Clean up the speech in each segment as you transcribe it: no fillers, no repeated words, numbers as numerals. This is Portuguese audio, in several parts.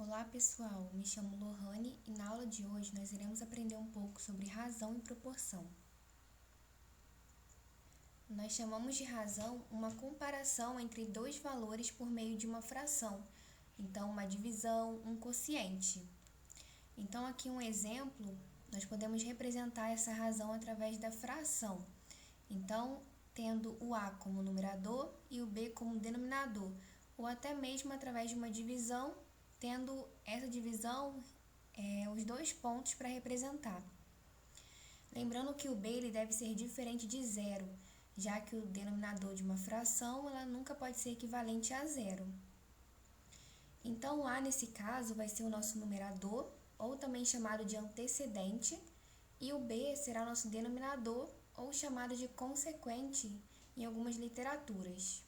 Olá pessoal, me chamo Lohane e na aula de hoje nós iremos aprender um pouco sobre razão e proporção. Nós chamamos de razão uma comparação entre dois valores por meio de uma fração, então uma divisão, um quociente. Então aqui um exemplo, nós podemos representar essa razão através da fração. Então, tendo o A como numerador e o B como denominador, ou até mesmo através de uma divisão, tendo essa divisão os dois pontos para representar. Lembrando que o B ele deve ser diferente de zero, já que o denominador de uma fração ela nunca pode ser equivalente a zero. Então, o A nesse caso vai ser o nosso numerador, ou também chamado de antecedente, e o B será o nosso denominador, ou chamado de consequente em algumas literaturas.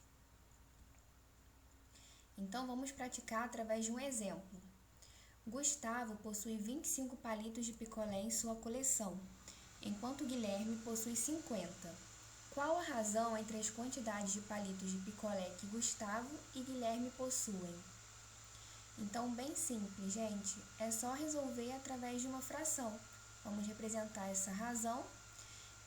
Então, vamos praticar através de um exemplo. Gustavo possui 25 palitos de picolé em sua coleção, enquanto Guilherme possui 50. Qual a razão entre as quantidades de palitos de picolé que Gustavo e Guilherme possuem? Então, bem simples, gente. É só resolver através de uma fração. Vamos representar essa razão.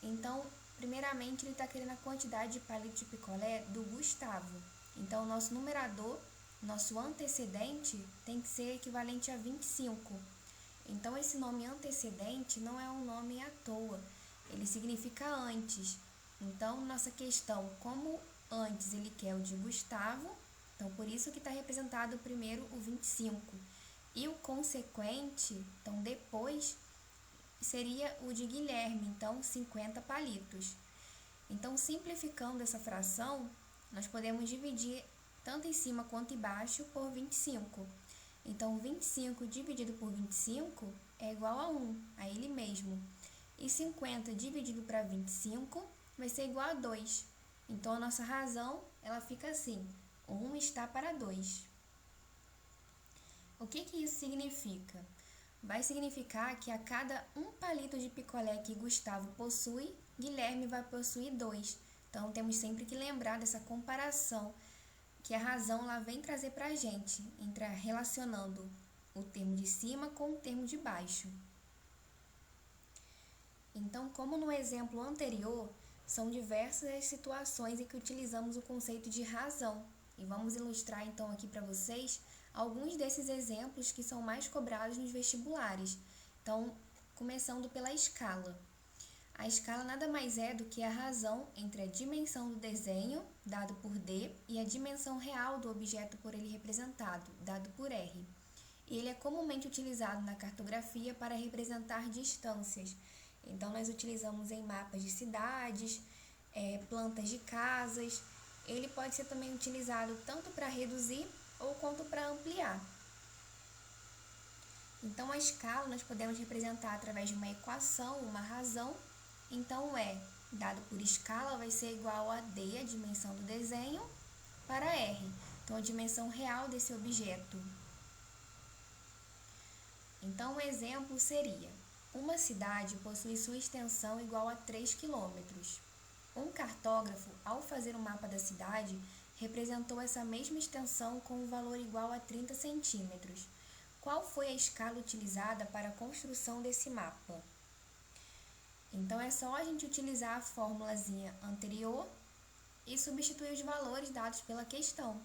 Então, primeiramente, ele está querendo a quantidade de palitos de picolé do Gustavo. Então, o nosso numerador, nosso antecedente, tem que ser equivalente a 25. Então, esse nome antecedente não é um nome à toa. Ele significa antes. Então, nossa questão, como antes ele quer o de Gustavo, então por isso que está representado primeiro o 25. E o consequente, então depois, seria o de Guilherme, então 50 palitos. Então, simplificando essa fração, nós podemos dividir tanto em cima quanto embaixo por 25. Então, 25 dividido por 25 é igual a 1, a ele mesmo. E 50 dividido para 25 vai ser igual a 2. Então, a nossa razão ela fica assim, 1 está para 2. O que isso significa? Vai significar que a cada um palito de picolé que Gustavo possui, Guilherme vai possuir 2. Então, temos sempre que lembrar dessa comparação que a razão lá vem trazer para a gente, relacionando o termo de cima com o termo de baixo. Então, como no exemplo anterior, são diversas as situações em que utilizamos o conceito de razão. E vamos ilustrar então aqui para vocês alguns desses exemplos que são mais cobrados nos vestibulares. Então, começando pela escala. A escala nada mais é do que a razão entre a dimensão do desenho, dado por D, e a dimensão real do objeto por ele representado, dado por R. E ele é comumente utilizado na cartografia para representar distâncias. Então, nós utilizamos em mapas de cidades, plantas de casas. Ele pode ser também utilizado tanto para reduzir ou quanto para ampliar. Então, a escala nós podemos representar através de uma equação, uma razão. Então, dado por escala, vai ser igual a D, a dimensão do desenho, para R. Então, a dimensão real desse objeto. Então, o exemplo seria: uma cidade possui sua extensão igual a 3 km. Um cartógrafo, ao fazer um mapa da cidade, representou essa mesma extensão com um valor igual a 30 centímetros. Qual foi a escala utilizada para a construção desse mapa? Então, é só a gente utilizar a formulazinha anterior e substituir os valores dados pela questão.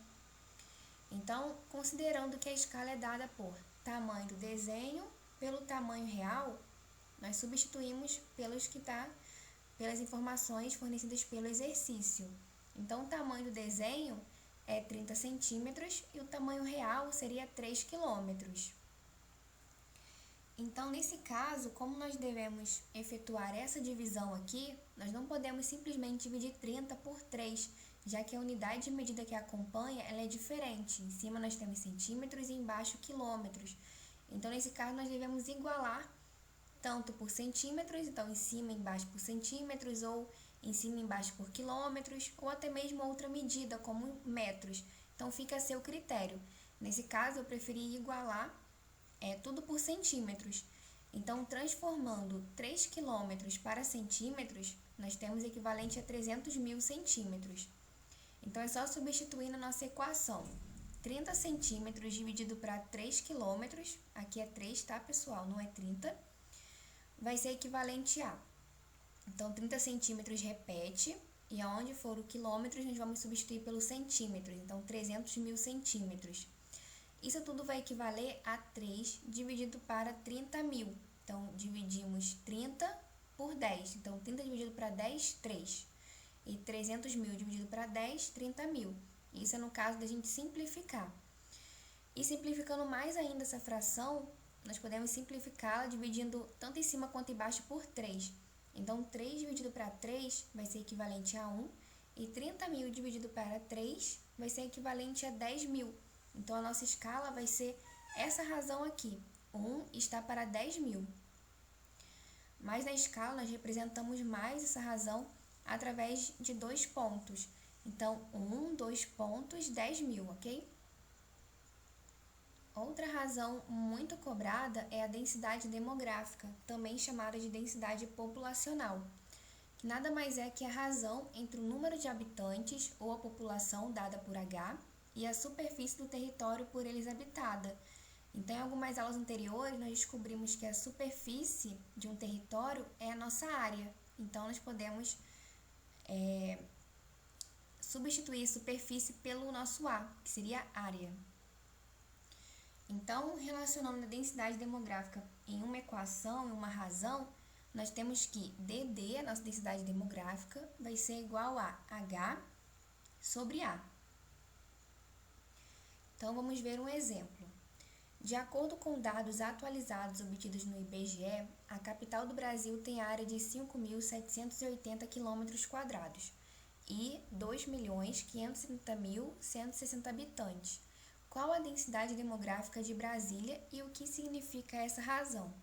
Então, considerando que a escala é dada por tamanho do desenho pelo tamanho real, nós substituímos pelas informações fornecidas pelo exercício. Então, o tamanho do desenho é 30 centímetros e o tamanho real seria 3 quilômetros. Então, nesse caso, como nós devemos efetuar essa divisão aqui, nós não podemos simplesmente dividir 30 por 3, já que a unidade de medida que acompanha ela é diferente. Em cima nós temos centímetros e embaixo quilômetros. Então, nesse caso, nós devemos igualar tanto por centímetros, então em cima e embaixo por centímetros, ou em cima e embaixo por quilômetros, ou até mesmo outra medida, como metros. Então, fica a seu critério. Nesse caso, eu preferi igualar tudo por centímetros. Então, transformando 3 quilômetros para centímetros, nós temos equivalente a 300 mil centímetros. Então, é só substituir na nossa equação. 30 centímetros dividido para 3 quilômetros, aqui é 3, tá, pessoal? Não é 30, vai ser equivalente a. Então, 30 centímetros repete, e aonde for o quilômetros, nós vamos substituir pelo centímetros. Então, 300.000 centímetros. Isso tudo vai equivaler a 3 dividido para 30.000. Então, dividimos 30 por 10. Então, 30 dividido para 10, 3. E 300.000 dividido para 10, 30.000. Isso é no caso da gente simplificar. E simplificando mais ainda essa fração, nós podemos simplificá-la dividindo tanto em cima quanto embaixo por 3. Então, 3 dividido para 3 vai ser equivalente a 1. E 30.000 dividido para 3 vai ser equivalente a 10.000. Então, a nossa escala vai ser essa razão aqui. 1 está para 10.000. Mas na escala, nós representamos mais essa razão através de 2 pontos. Então, 1, 2 pontos, 10.000, ok? Outra razão muito cobrada é a densidade demográfica, também chamada de densidade populacional, que nada mais é que a razão entre o número de habitantes ou a população dada por H e a superfície do território por eles habitada. Então, em algumas aulas anteriores, nós descobrimos que a superfície de um território é a nossa área. Então, nós podemos substituir superfície pelo nosso A, que seria área. Então, relacionando a densidade demográfica em uma equação, em uma razão, nós temos que DD, a nossa densidade demográfica, vai ser igual a H sobre A. Então, vamos ver um exemplo. De acordo com dados atualizados obtidos no IBGE, a capital do Brasil tem área de 5.780 km² e 2.530.160 habitantes. Qual a densidade demográfica de Brasília e o que significa essa razão?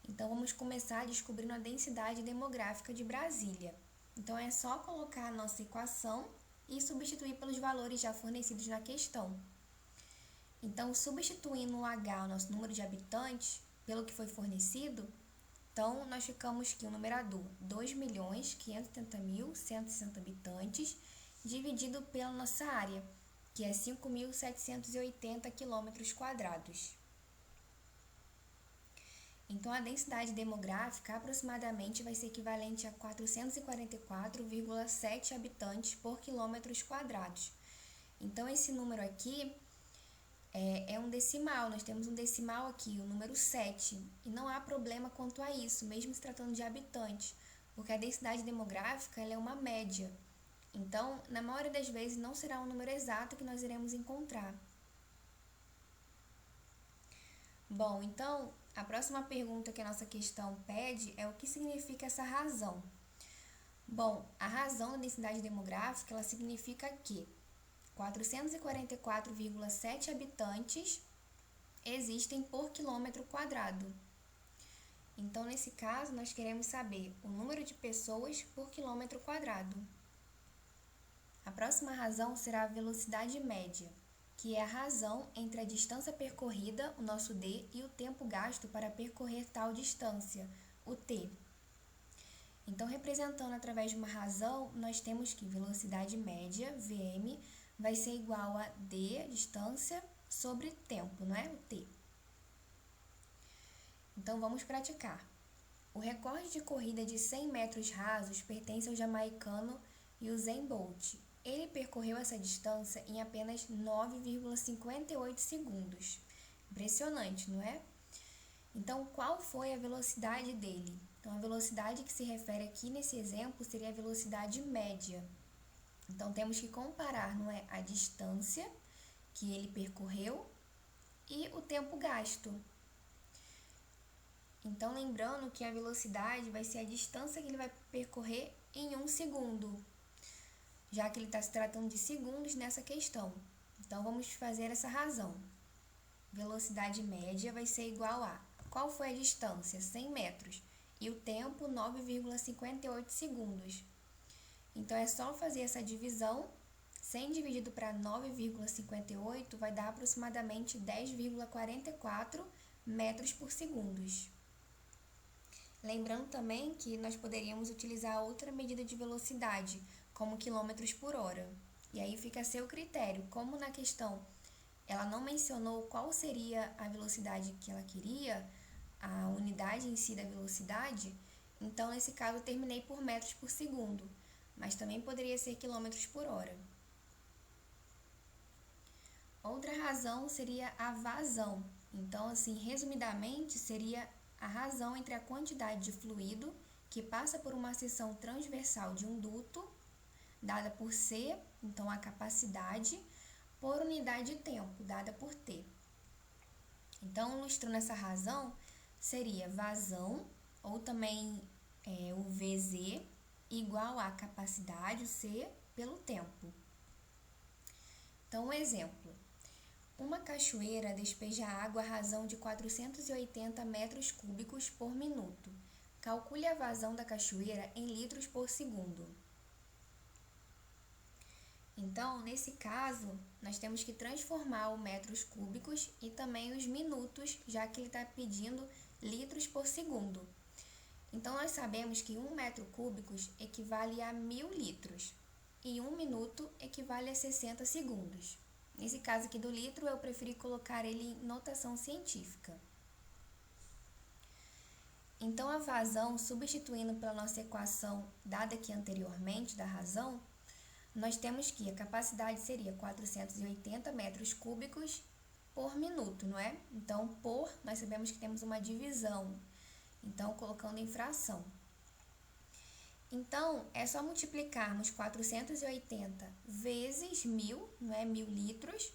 Então, vamos começar descobrindo a densidade demográfica de Brasília. Então, é só colocar a nossa equação e substituir pelos valores já fornecidos na questão. Então, substituindo o H, o nosso número de habitantes, pelo que foi fornecido, então, nós ficamos que o numerador 2.530.160 habitantes, dividido pela nossa área, que é 5.780 km². Então, a densidade demográfica aproximadamente vai ser equivalente a 444,7 habitantes por km². Então, esse número aqui é um decimal, nós temos um decimal aqui, o número 7, e não há problema quanto a isso, mesmo se tratando de habitantes, porque a densidade demográfica ela é uma média. Então, na maioria das vezes, não será um número exato que nós iremos encontrar. Bom, então, a próxima pergunta que a nossa questão pede é o que significa essa razão. Bom, a razão da densidade demográfica, ela significa que 444,7 habitantes existem por quilômetro quadrado. Então, nesse caso, nós queremos saber o número de pessoas por quilômetro quadrado. A próxima razão será a velocidade média, que é a razão entre a distância percorrida, o nosso D, e o tempo gasto para percorrer tal distância, o T. Então, representando através de uma razão, nós temos que velocidade média, Vm, vai ser igual a D, distância, sobre tempo, não é? O T. Então, vamos praticar. O recorde de corrida de 100 metros rasos pertence ao jamaicano Usain Bolt. Ele percorreu essa distância em apenas 9,58 segundos. Impressionante, não é? Então, qual foi a velocidade dele? Então, a velocidade que se refere aqui nesse exemplo seria a velocidade média. Então, temos que comparar, não é, a distância que ele percorreu e o tempo gasto. Então, lembrando que a velocidade vai ser a distância que ele vai percorrer em 1 segundo, já que ele está se tratando de segundos nessa questão. Então, vamos fazer essa razão. Velocidade média vai ser igual a, qual foi a distância? 100 metros. E o tempo, 9,58 segundos. Então, é só fazer essa divisão. 100 dividido para 9,58 vai dar aproximadamente 10,44 metros por segundo. Lembrando também que nós poderíamos utilizar outra medida de velocidade, como quilômetros por hora. E aí fica a seu critério, como na questão ela não mencionou qual seria a velocidade que ela queria, a unidade em si da velocidade, então nesse caso eu terminei por metros por segundo, mas também poderia ser quilômetros por hora. Outra razão seria a vazão. Então, assim, resumidamente, seria a razão entre a quantidade de fluido que passa por uma seção transversal de um duto, dada por C, então a capacidade, por unidade de tempo, dada por T. Então, ilustrando essa razão, seria vazão, ou também o VZ, igual à capacidade, o C, pelo tempo. Então, um exemplo. Uma cachoeira despeja água à razão de 480 metros cúbicos por minuto. Calcule a vazão da cachoeira em litros por segundo. Então, nesse caso, nós temos que transformar o metros cúbicos e também os minutos, já que ele está pedindo litros por segundo. Então, nós sabemos que 1 metro cúbico equivale a 1.000 litros e 1 minuto equivale a 60 segundos. Nesse caso aqui do litro, eu preferi colocar ele em notação científica. Então, a vazão, substituindo pela nossa equação dada aqui anteriormente da razão, nós temos que a capacidade seria 480 metros cúbicos por minuto, não é? Então, por, nós sabemos que temos uma divisão, então colocando em fração. Então, é só multiplicarmos 480 vezes 1.000, não é? 1.000 litros,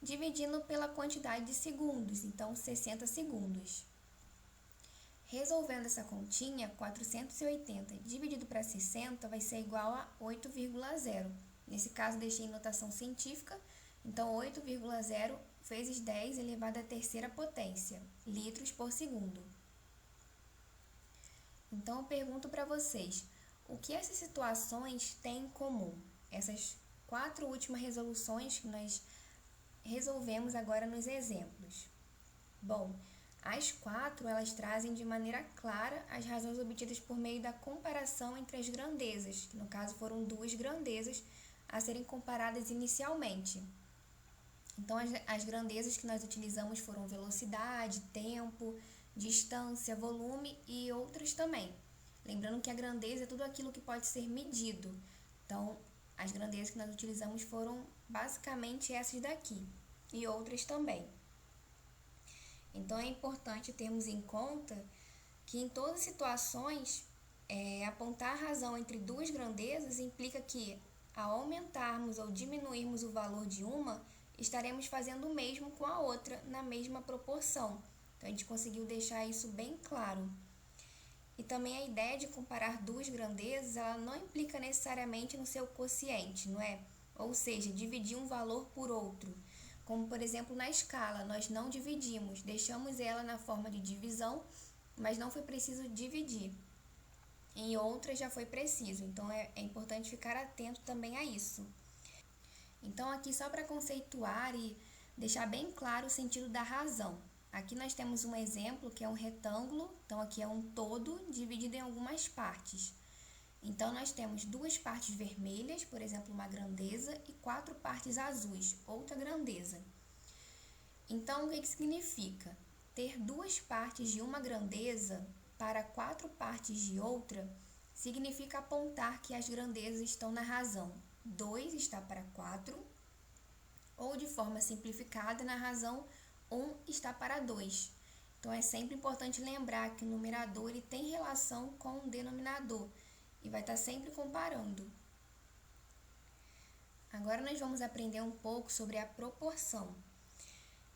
dividindo pela quantidade de segundos, então 60 segundos. Resolvendo essa continha, 480 dividido para 60 vai ser igual a 8,0. Nesse caso, deixei em notação científica, então 8,0 vezes 10 elevado à terceira potência, litros por segundo. Então, eu pergunto para vocês, o que essas situações têm em comum? Essas 4 últimas resoluções que nós resolvemos agora nos exemplos. Bom, as 4, elas trazem de maneira clara as razões obtidas por meio da comparação entre as grandezas, que no caso foram 2 grandezas a serem comparadas inicialmente. Então, as grandezas que nós utilizamos foram velocidade, tempo, distância, volume e outras também. Lembrando que a grandeza é tudo aquilo que pode ser medido. Então, as grandezas que nós utilizamos foram basicamente essas daqui e outras também. Então, é importante termos em conta que em todas as situações, apontar a razão entre 2 grandezas implica que, ao aumentarmos ou diminuirmos o valor de uma, estaremos fazendo o mesmo com a outra na mesma proporção. Então, a gente conseguiu deixar isso bem claro. E também a ideia de comparar 2 grandezas, ela não implica necessariamente no seu quociente, não é? Ou seja, dividir um valor por outro. Como, por exemplo, na escala, nós não dividimos, deixamos ela na forma de divisão, mas não foi preciso dividir. Em outras já foi preciso, então é importante ficar atento também a isso. Então, aqui só para conceituar e deixar bem claro o sentido da razão. Aqui nós temos um exemplo que é um retângulo, então aqui é um todo dividido em algumas partes. Então, nós temos 2 partes vermelhas, por exemplo, uma grandeza, e 4 partes azuis, outra grandeza. Então, o que significa? Ter 2 partes de uma grandeza para 4 partes de outra significa apontar que as grandezas estão na razão 2 está para 4, ou de forma simplificada, na razão 1 está para 2. Então, é sempre importante lembrar que o numerador ele tem relação com o denominador e vai estar sempre comparando. Agora, nós vamos aprender um pouco sobre a proporção.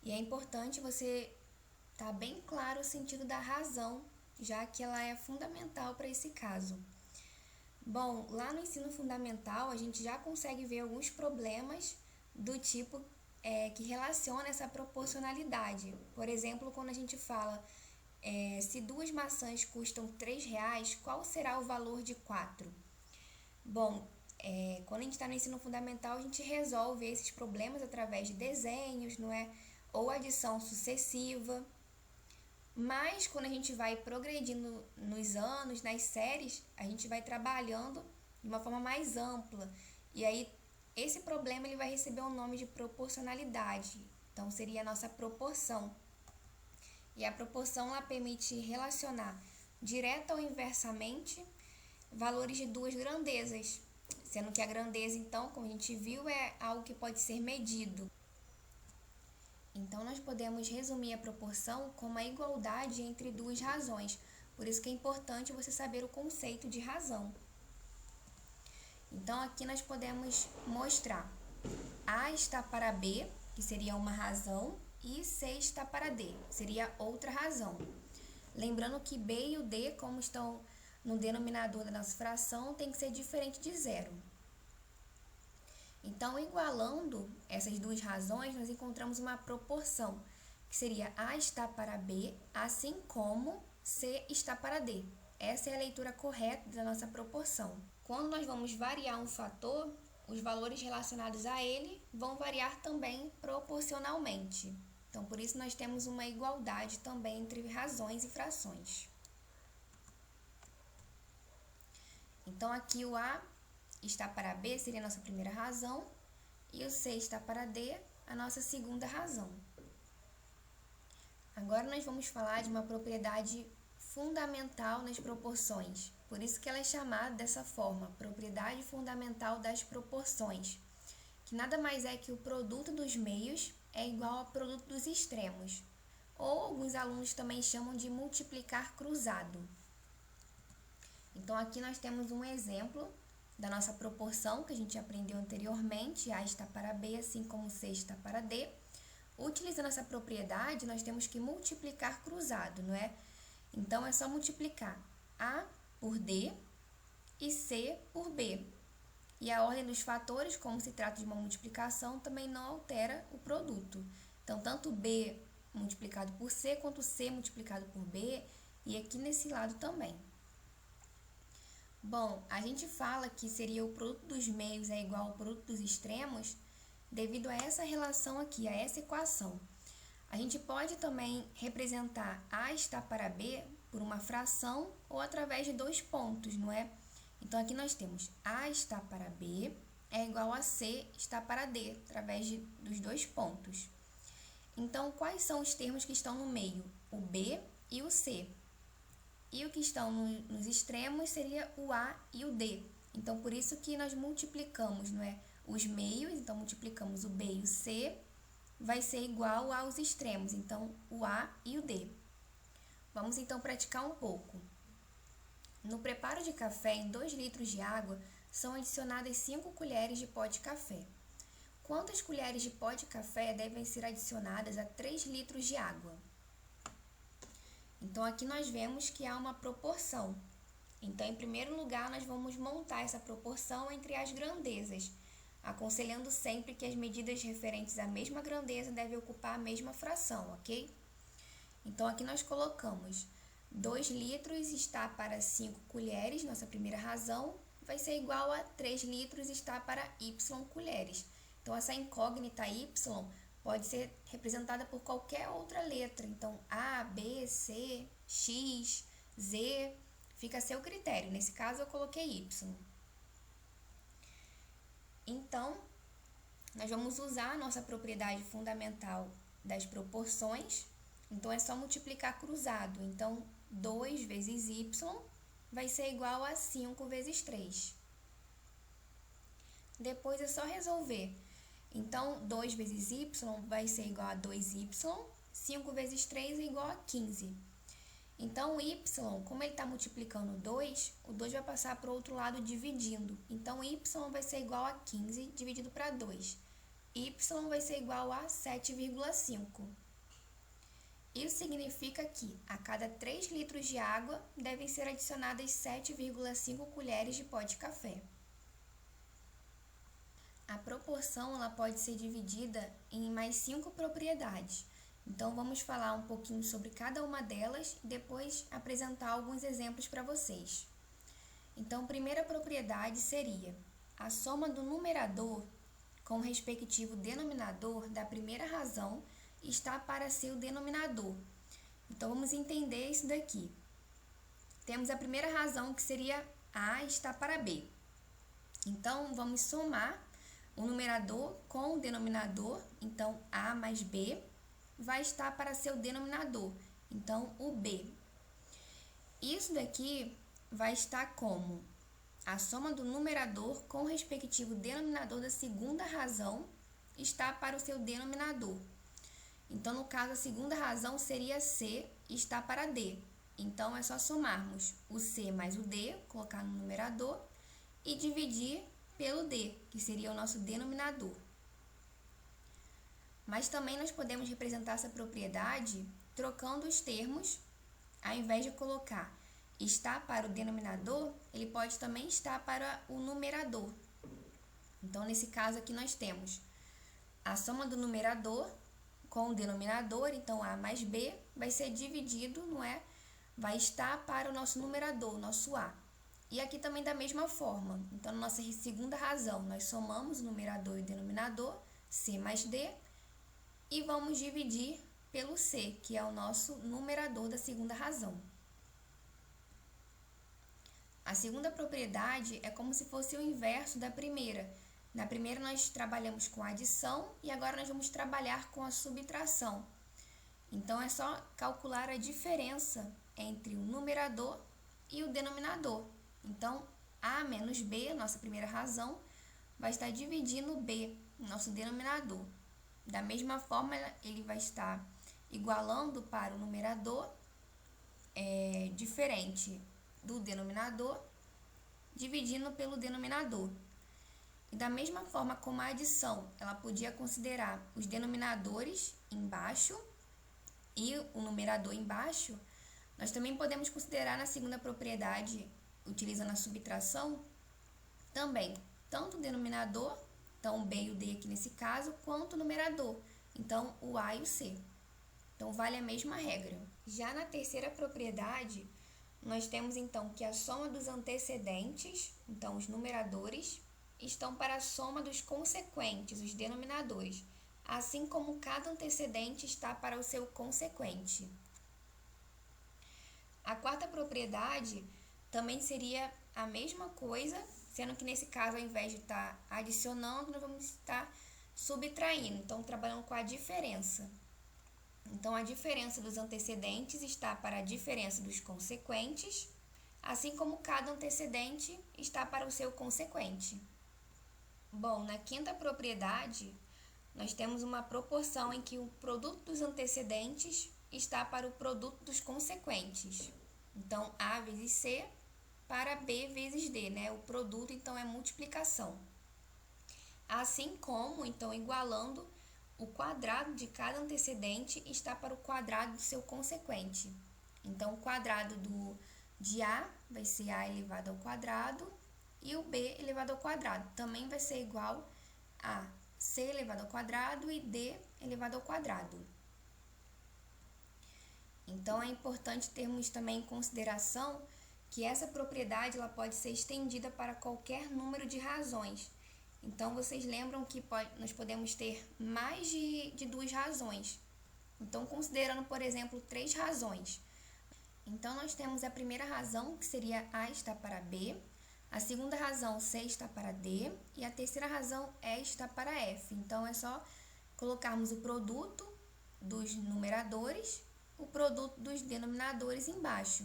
E é importante você estar bem claro o sentido da razão, já que ela é fundamental para esse caso. Bom, lá no ensino fundamental, a gente já consegue ver alguns problemas do tipo que relaciona essa proporcionalidade. Por exemplo, quando a gente fala se 2 maçãs custam R$3, qual será o valor de 4? Bom, quando a gente está no ensino fundamental, a gente resolve esses problemas através de desenhos, não é? Ou adição sucessiva. Mas quando a gente vai progredindo nos anos, nas séries, a gente vai trabalhando de uma forma mais ampla. E aí, esse problema ele vai receber o nome de proporcionalidade. Então, seria a nossa proporção. E a proporção ela permite relacionar direta ou inversamente valores de duas grandezas, sendo que a grandeza, então, como a gente viu, é algo que pode ser medido. Então, nós podemos resumir a proporção como a igualdade entre duas razões. Por isso que é importante você saber o conceito de razão. Então, aqui nós podemos mostrar A está para B, que seria uma razão, e C está para D, seria outra razão. Lembrando que B e o D, como estão no denominador da nossa fração, tem que ser diferente de zero. Então, igualando essas duas razões, nós encontramos uma proporção, que seria A está para B, assim como C está para D. Essa é a leitura correta da nossa proporção. Quando nós vamos variar um fator, os valores relacionados a ele vão variar também proporcionalmente. Então, por isso, nós temos uma igualdade também entre razões e frações. Então, aqui o A está para B, seria a nossa primeira razão, e o C está para D, a nossa segunda razão. Agora, nós vamos falar de uma propriedade fundamental nas proporções. Por isso que ela é chamada dessa forma, propriedade fundamental das proporções, que nada mais é que o produto dos meios é igual ao produto dos extremos, ou alguns alunos também chamam de multiplicar cruzado. Então, aqui nós temos um exemplo da nossa proporção que a gente aprendeu anteriormente, A está para B, assim como C está para D. Utilizando essa propriedade, nós temos que multiplicar cruzado, não é? Então, é só multiplicar A por D e C por B. E a ordem dos fatores, como se trata de uma multiplicação, também não altera o produto. Então, tanto B multiplicado por C, quanto C multiplicado por B, e aqui nesse lado também. Bom, a gente fala que seria o produto dos meios é igual ao produto dos extremos devido a essa relação aqui, a essa equação. A gente pode também representar A está para B por uma fração ou através de dois pontos, não é? Então, aqui nós temos A está para B é igual a C está para D, através dos dois pontos. Então, quais são os termos que estão no meio? O B e o C. E o que estão nos extremos seria o A e o D. Então, por isso que nós multiplicamos, não é? Os meios, então multiplicamos o B e o C, vai ser igual aos extremos, então o A e o D. Vamos então praticar um pouco. No preparo de café, em 2 litros de água, são adicionadas 5 colheres de pó de café. Quantas colheres de pó de café devem ser adicionadas a 3 litros de água? Então, aqui nós vemos que há uma proporção. Então, em primeiro lugar, nós vamos montar essa proporção entre as grandezas, aconselhando sempre que as medidas referentes à mesma grandeza devem ocupar a mesma fração, ok? Então, aqui nós colocamos 2 litros está para 5 colheres, nossa primeira razão, vai ser igual a 3 litros está para y colheres. Então, essa incógnita y pode ser representada por qualquer outra letra. Então, A, B, C, X, Z, fica a seu critério. Nesse caso, eu coloquei Y. Então, nós vamos usar a nossa propriedade fundamental das proporções. Então, é só multiplicar cruzado. Então, 2 vezes Y vai ser igual a 5 vezes 3. Depois, é só resolver. Então, 2 vezes y vai ser igual a 2y, 5 vezes 3 é igual a 15. Então, o y, como ele está multiplicando 2, o 2 vai passar para o outro lado dividindo. Então, y vai ser igual a 15 dividido para 2. Y vai ser igual a 7,5. Isso significa que a cada 3 litros de água devem ser adicionadas 7,5 colheres de pó de café. A proporção ela pode ser dividida em mais 5 propriedades. Então, vamos falar um pouquinho sobre cada uma delas e depois apresentar alguns exemplos para vocês. Então, a primeira propriedade seria a soma do numerador com o respectivo denominador da primeira razão está para seu denominador. Então, vamos entender isso daqui. Temos a primeira razão, que seria A está para B. Então, vamos somar o numerador com o denominador, então A mais B, vai estar para seu denominador, então o B. Isso daqui vai estar como a soma do numerador com o respectivo denominador da segunda razão está para o seu denominador. Então, no caso, a segunda razão seria C e está para D. Então, é só somarmos o C mais o D, colocar no numerador, e dividir pelo D, que seria o nosso denominador. Mas também nós podemos representar essa propriedade trocando os termos, ao invés de colocar está para o denominador, ele pode também estar para o numerador. Então, nesse caso aqui, nós temos a soma do numerador com o denominador, então A mais B vai ser dividido, não é? Vai estar para o nosso numerador, nosso A. E aqui também da mesma forma. Então, na nossa segunda razão, nós somamos o numerador e o denominador, C mais D, e vamos dividir pelo C, que é o nosso numerador da segunda razão. A segunda propriedade é como se fosse o inverso da primeira. Na primeira, nós trabalhamos com a adição e agora nós vamos trabalhar com a subtração. Então, é só calcular a diferença entre o numerador e o denominador. Então, A menos B, nossa primeira razão, vai estar dividindo B, nosso denominador. Da mesma forma, ele vai estar igualando para o numerador, diferente do denominador, dividindo pelo denominador. E da mesma forma como a adição, ela podia considerar os denominadores embaixo e o numerador embaixo, nós também podemos considerar na segunda propriedade, utilizando a subtração, também tanto o denominador, então o B e o D aqui nesse caso, quanto o numerador, então o A e o C. Então, vale a mesma regra. Já na terceira propriedade, nós temos então que a soma dos antecedentes, então os numeradores, estão para a soma dos consequentes, os denominadores, assim como cada antecedente está para o seu consequente. A quarta propriedade também seria a mesma coisa, sendo que nesse caso, ao invés de estar adicionando, nós vamos estar subtraindo, então trabalhando com a diferença. Então, a diferença dos antecedentes está para a diferença dos consequentes, assim como cada antecedente está para o seu consequente. Bom, na quinta propriedade, nós temos uma proporção em que o produto dos antecedentes está para o produto dos consequentes. Então, A vezes C para B vezes D, né? O produto, então, é multiplicação. Assim como, então, igualando, o quadrado de cada antecedente está para o quadrado do seu consequente. Então, o quadrado de A vai ser A elevado ao quadrado e o B elevado ao quadrado também vai ser igual a C elevado ao quadrado e D elevado ao quadrado. Então, é importante termos também em consideração que essa propriedade ela pode ser estendida para qualquer número de razões. Então, vocês lembram que nós podemos ter mais de duas razões. Então, considerando, por exemplo, 3 razões. Então, nós temos a primeira razão, que seria A está para B, a segunda razão, C está para D, e a terceira razão, E está para F. Então, é só colocarmos o produto dos numeradores, o produto dos denominadores embaixo.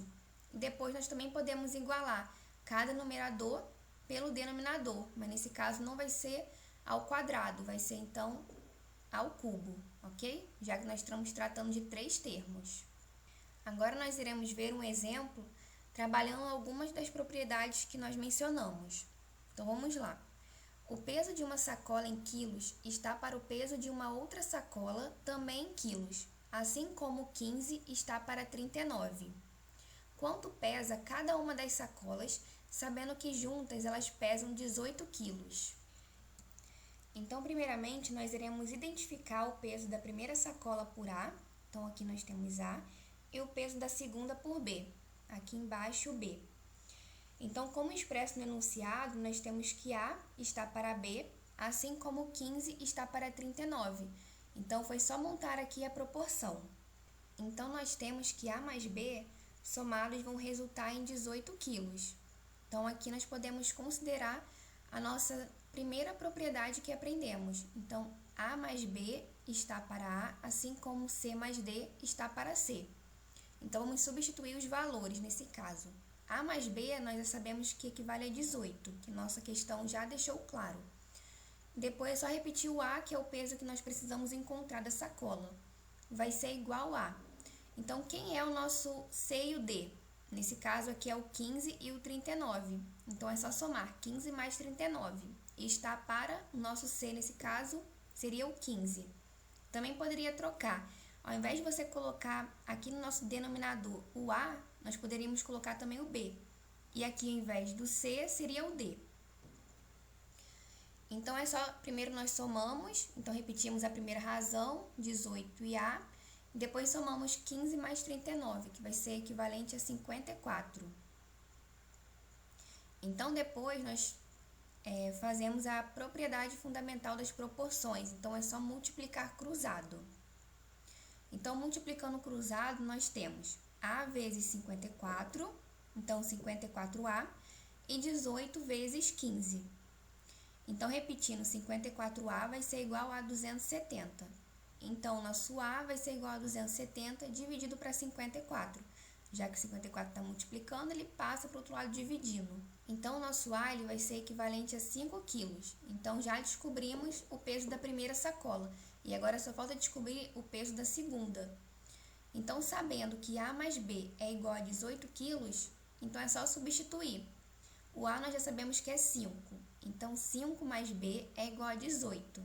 Depois, nós também podemos igualar cada numerador pelo denominador, mas nesse caso não vai ser ao quadrado, vai ser então ao cubo, ok? Já que nós estamos tratando de 3 termos. Agora nós iremos ver um exemplo trabalhando algumas das propriedades que nós mencionamos. Então vamos lá. O peso de uma sacola em quilos está para o peso de uma outra sacola também em quilos, assim como 15 está para 39. Quanto pesa cada uma das sacolas, sabendo que juntas elas pesam 18 quilos? Então, primeiramente, nós iremos identificar o peso da primeira sacola por A, então aqui nós temos A, e o peso da segunda por B, aqui embaixo B. Então, como expresso no enunciado, nós temos que A está para B, assim como 15 está para 39. Então, foi só montar aqui a proporção. Então, nós temos que A mais B somados vão resultar em 18 quilos. Então, aqui nós podemos considerar a nossa primeira propriedade que aprendemos. Então, A mais B está para A, assim como C mais D está para C. Então, vamos substituir os valores nesse caso. A mais B, nós já sabemos que equivale a 18, que nossa questão já deixou claro. Depois é só repetir o A, que é o peso que nós precisamos encontrar da sacola. Vai ser igual a. Então, quem é o nosso C e o D? Nesse caso aqui é o 15 e o 39. Então, é só somar 15 mais 39. E está para o nosso C, nesse caso, seria o 15. Também poderia trocar. Ao invés de você colocar aqui no nosso denominador o A, nós poderíamos colocar também o B. E aqui, ao invés do C, seria o D. Então, é só, primeiro nós somamos, então repetimos a primeira razão, 18 e A, e depois somamos 15 mais 39, que vai ser equivalente a 54. Então, depois nós fazemos a propriedade fundamental das proporções, então é só multiplicar cruzado. Então, multiplicando cruzado, nós temos A vezes 54, então 54A, e 18 vezes 15. Então, repetindo, 54A vai ser igual a 270. Então, nosso A vai ser igual a 270 dividido para 54. Já que 54 está multiplicando, ele passa para o outro lado dividindo. Então, o nosso A ele vai ser equivalente a 5 quilos. Então, já descobrimos o peso da primeira sacola. E agora só falta descobrir o peso da segunda. Então, sabendo que A mais B é igual a 18 quilos, então é só substituir. O A nós já sabemos que é 5. Então, 5 mais B é igual a 18.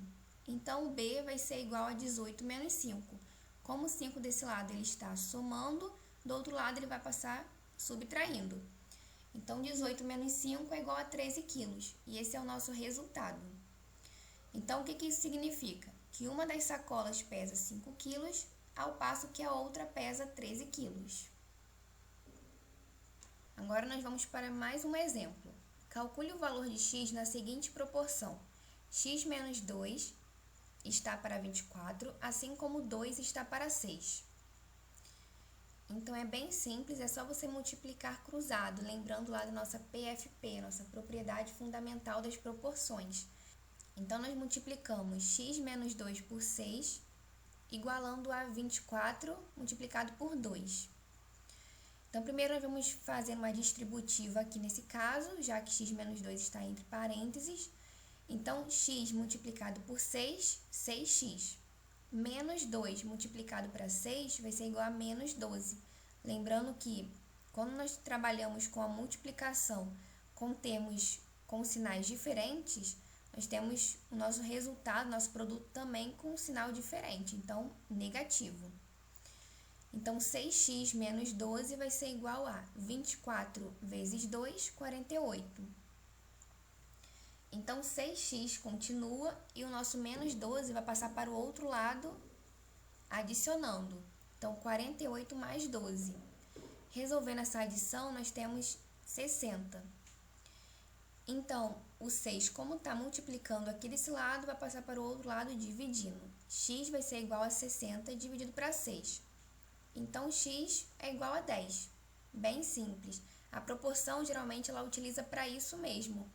Então, o B vai ser igual a 18 menos 5. Como o 5 desse lado ele está somando, do outro lado ele vai passar subtraindo. Então, 18 menos 5 é igual a 13 quilos. E esse é o nosso resultado. Então, o que isso significa? Que uma das sacolas pesa 5 quilos, ao passo que a outra pesa 13 quilos. Agora, nós vamos para mais um exemplo. Calcule o valor de x na seguinte proporção. X menos 2 está para 24, assim como 2 está para 6. Então, é bem simples, é só você multiplicar cruzado, lembrando lá da nossa PFP, nossa propriedade fundamental das proporções. Então, nós multiplicamos x menos 2 por 6, igualando a 24 multiplicado por 2. Então, primeiro nós vamos fazer uma distributiva aqui nesse caso, já que x menos 2 está entre parênteses. Então, x multiplicado por 6, 6x. Menos 2 multiplicado para 6 vai ser igual a menos 12. Lembrando que, quando nós trabalhamos com a multiplicação com termos com sinais diferentes, nós temos o nosso resultado, nosso produto também com um sinal diferente, então, negativo. Então, 6x menos 12 vai ser igual a 24 vezes 2, 48. Então, 6x continua e o nosso menos 12 vai passar para o outro lado, adicionando. Então, 48 mais 12. Resolvendo essa adição, nós temos 60. Então, o 6, como está multiplicando aqui desse lado, vai passar para o outro lado dividindo. X vai ser igual a 60 dividido para 6. Então, x é igual a 10. Bem simples. A proporção, geralmente, ela utiliza para isso mesmo.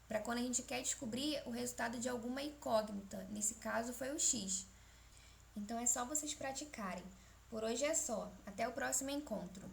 Para quando a gente quer descobrir o resultado de alguma incógnita. Nesse caso, foi o x. Então, é só vocês praticarem. Por hoje é só. Até o próximo encontro.